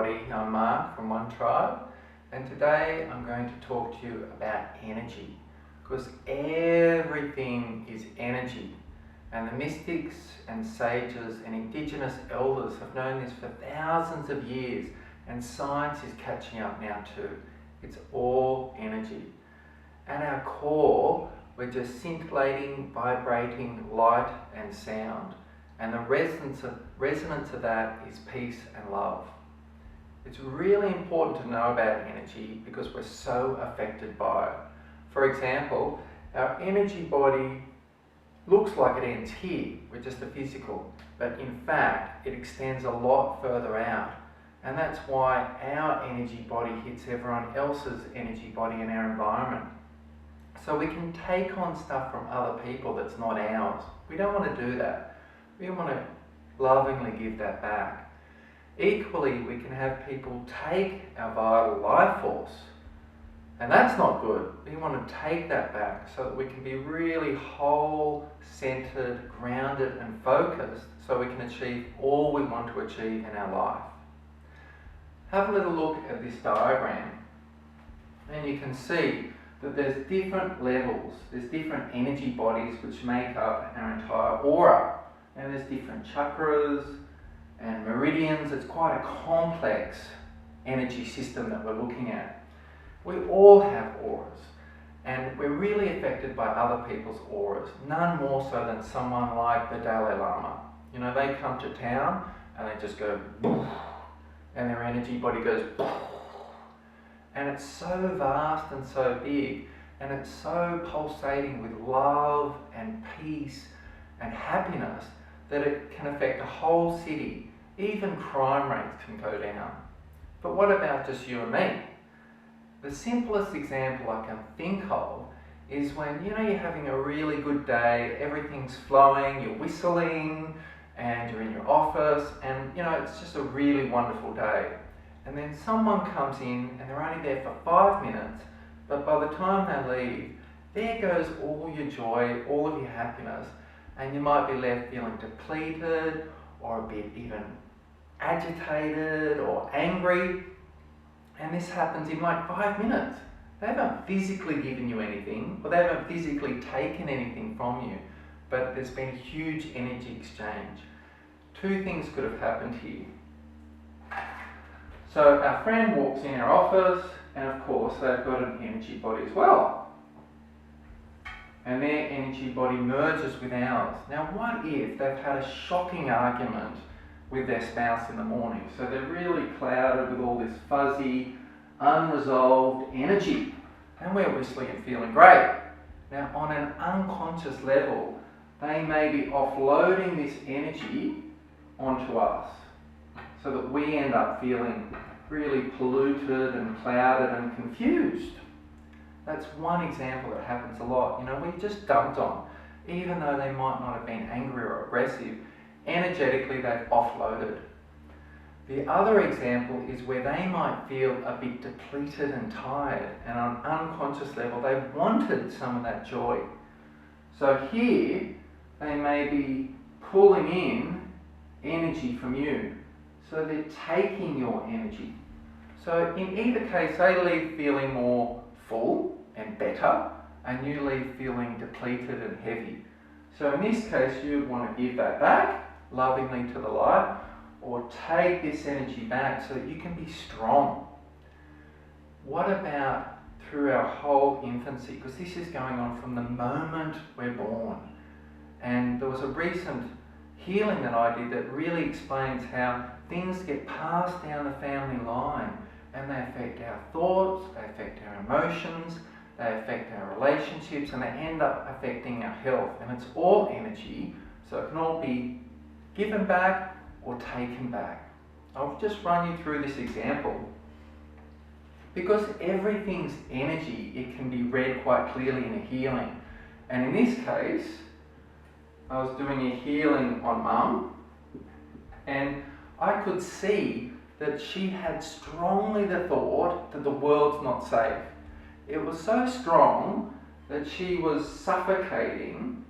everybody, I'm Mark from One Tribe, and today I'm going to talk to you about energy, because everything is energy, and the mystics and sages and indigenous elders have known this for thousands of years, and science is catching up now too. It's all energy. At our core, we're just scintillating, vibrating light and sound. And the resonance of that is peace and love. It's really important to know about energy because we're so affected by it. For example, our energy body looks like it ends here with just the physical, but in fact it extends a lot further out. And that's why our energy body hits everyone else's energy body in our environment. So we can take on stuff from other people that's not ours. We don't want to do that. We want to lovingly give that back. Equally, we can have people take our vital life force, and that's not good. We want to take that back so that we can be really whole, centered, grounded and focused so we can achieve all we want to achieve in our life. Have a little look at this diagram, and you can see that there's different levels, there's different energy bodies which make up our entire aura. And there's different chakras and meridians. It's quite a complex energy system that we're looking at. We all have auras, and we're really affected by other people's auras, none more so than someone like the Dalai Lama. You know, they come to town and they just go boof, and their energy body goes boof. And it's so vast and so big, and it's so pulsating with love and peace and happiness that it can affect a whole city. Even crime rates can go down. But what about just you and me? The simplest example I can think of is when, you know, you're having a really good day, everything's flowing, you're whistling, and you're in your office, and you know, it's just a really wonderful day. And then someone comes in and they're only there for 5 minutes, but by the time they leave, there goes all your joy, all of your happiness, and you might be left feeling depleted or a bit even agitated or angry. And this happens in like 5 minutes. They haven't physically given you anything, or they haven't physically taken anything from you, but there's been a huge energy exchange. Two things could have happened here. So our friend walks in our office, and of course they've got an energy body as well. And their energy body merges with ours. Now what if they've had a shocking argument with their spouse in the morning? So they're really clouded with all this fuzzy, unresolved energy. And we're whistling and feeling great. Now on an unconscious level, they may be offloading this energy onto us, so that we end up feeling really polluted and clouded and confused. That's one example that happens a lot. You know, we just dumped on. Even though they might not have been angry or aggressive, energetically they've offloaded. The other example is where they might feel a bit depleted and tired, and on an unconscious level they wanted some of that joy. So here they may be pulling in energy from you. So they're taking your energy. So in either case, they leave feeling more full and better, and you leave feeling depleted and heavy. So in this case, you would want to give that back lovingly to the light, or take this energy back so that you can be strong. What about through our whole infancy? Because this is going on from the moment we're born. And there was a recent healing that I did that really explains how things get passed down the family line, and they affect our thoughts, they affect our emotions, they affect our relationships, and they end up affecting our health. And it's all energy, so it can all be given back or taken back. I'll just run you through this example. Because everything's energy, it can be read quite clearly in a healing. And in this case, I was doing a healing on Mum, and I could see that she had strongly the thought that the world's not safe. It was so strong that she was suffocating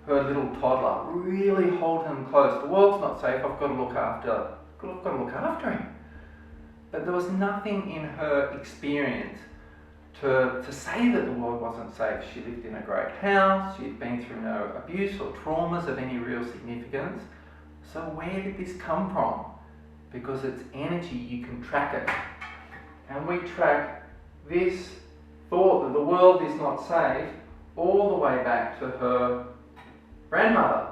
her little toddler, really holding him close. The world's not safe, I've got to look after him. But there was nothing in her experience to say that the world wasn't safe. She lived in a great house, she'd been through no abuse or traumas of any real significance. So where did this come from? Because it's energy, you can track it. And we track this thought that the world is not safe all the way back to her grandmother.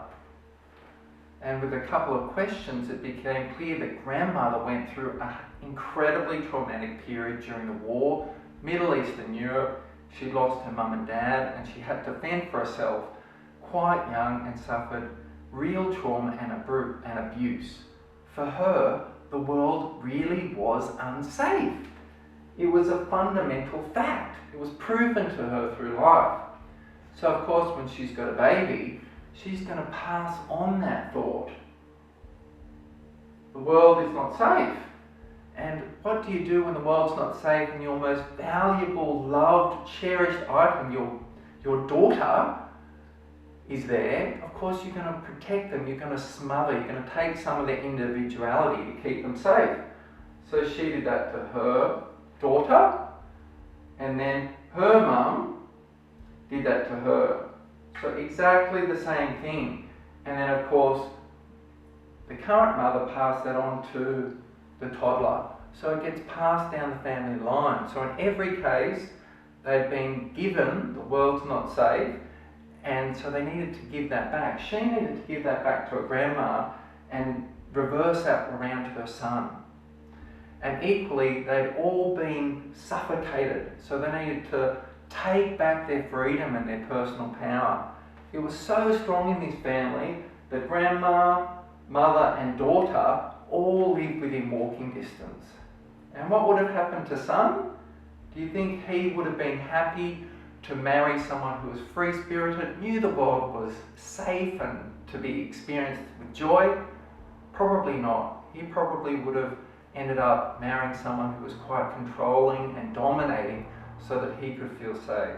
And with a couple of questions, it became clear that grandmother went through an incredibly traumatic period during the war, Middle Eastern Europe. She lost her mum and dad, and she had to fend for herself quite young and suffered real trauma and abuse. For her, the world really was unsafe. It was a fundamental fact. It was proven to her through life. So of course, when she's got a baby, she's going to pass on that thought. The world is not safe. And what do you do when the world's not safe and your most valuable, loved, cherished item, your daughter, is there? Of course you're going to protect them, you're going to smother, you're going to take some of their individuality to keep them safe. So she did that to her daughter, and then her mum did that to her. So exactly the same thing. And then of course the current mother passed that on to the toddler. So it gets passed down the family line. So in every case, they'd been given the world's not safe, and so they needed to give that back. She needed to give that back to her grandma and reverse that around to her son. And equally, they'd all been suffocated. So they needed to take back their freedom and their personal power. It was so strong in this family that grandma, mother and daughter all lived within walking distance. And what would have happened to son? Do you think he would have been happy to marry someone who was free-spirited, knew the world was safe and to be experienced with joy? Probably not. He probably would have ended up marrying someone who was quite controlling and dominating so that he could feel safe.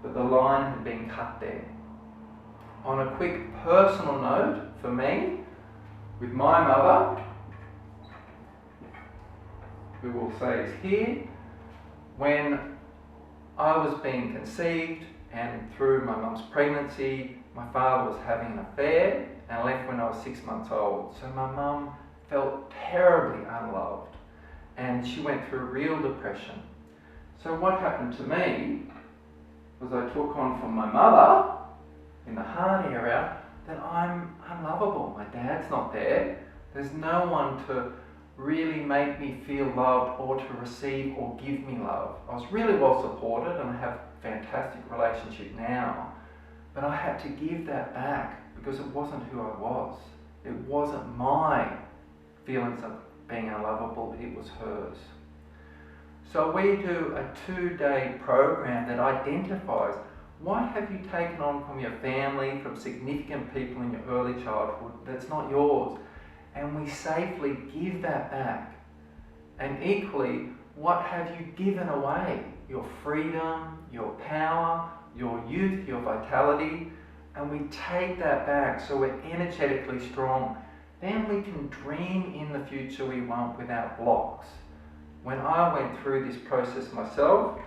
But the line had been cut there. On a quick personal note, for me, with my mother, who we'll say is here, when I was being conceived and through my mum's pregnancy, my father was having an affair and left when I was 6 months old. So my mum felt terribly unloved and she went through real depression. So what happened to me was I took on from my mother in the heart area that I'm unlovable. My dad's not there. There's no one to really make me feel loved or to receive or give me love. I was really well supported and I have a fantastic relationship now, but I had to give that back because it wasn't who I was. It wasn't my feelings of being unlovable, it was hers. So we do a 2-day program that identifies what have you taken on from your family, from significant people in your early childhood that's not yours. And we safely give that back. And equally, what have you given away? Your freedom, your power, your youth, your vitality. And we take that back so we're energetically strong. Then we can dream in the future we want without blocks. When I went through this process myself,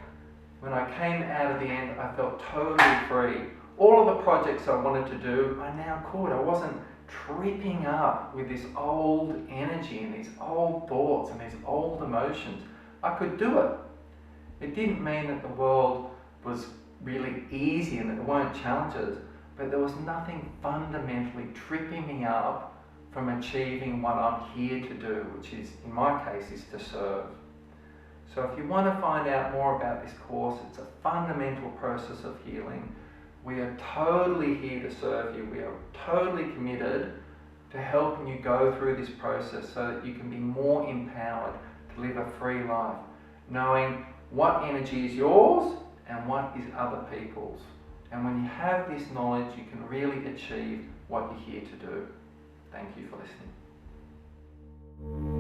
when I came out of the end, I felt totally free. All of the projects I wanted to do, I now could. I wasn't tripping up with this old energy and these old thoughts and these old emotions. I could do it. It didn't mean that the world was really easy and that there weren't challenges, but there was nothing fundamentally tripping me up from achieving what I'm here to do, which is, in my case, is to serve. So if you want to find out more about this course, it's a fundamental process of healing. We are totally here to serve you. We are totally committed to helping you go through this process so that you can be more empowered to live a free life, knowing what energy is yours and what is other people's. And when you have this knowledge, you can really achieve what you're here to do. Thank you for listening.